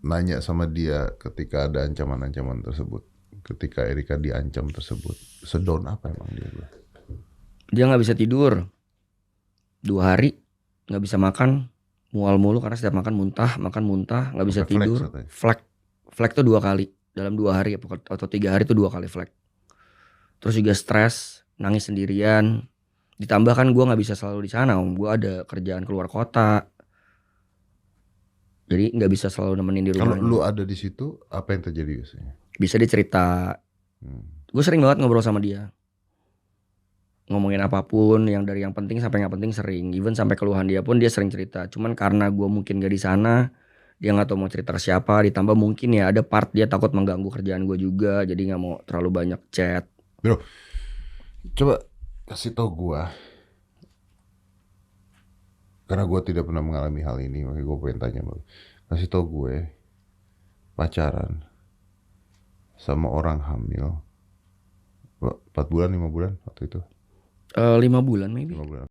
nanya sama dia ketika ada ancaman-ancaman tersebut, ketika Erika diancam tersebut, sedown apa emang dia? Dia nggak bisa tidur 2 hari, nggak bisa makan, mual mulu karena setiap makan muntah, nggak bisa Sampai flex tidur, katanya. flek tuh 2 kali dalam 2 hari atau 3 hari tuh 2 kali flek. Terus juga stres, nangis sendirian. Ditambah kan gue nggak bisa selalu di sana, gue ada kerjaan keluar kota, jadi nggak bisa selalu nemenin di Kalau lu rumahnya. ada di situ, apa yang terjadi biasanya? Bisa dia cerita, Hmm. gue sering banget ngobrol sama dia, ngomongin apapun yang dari yang penting sampai nggak penting sering, even sampai keluhan dia pun dia sering cerita. Cuman karena gue mungkin gak di sana, dia nggak tahu mau cerita ke siapa. Ditambah mungkin ya ada part dia takut mengganggu kerjaan gue juga, jadi nggak mau terlalu banyak chat. Bro, coba kasih tau gua, karena gua tidak pernah mengalami hal ini, makanya gua pengen tanya bro. Kasih tau gue, pacaran sama orang hamil 4 bulan 5 bulan waktu itu, 5 bulan maybe. 5 bulan.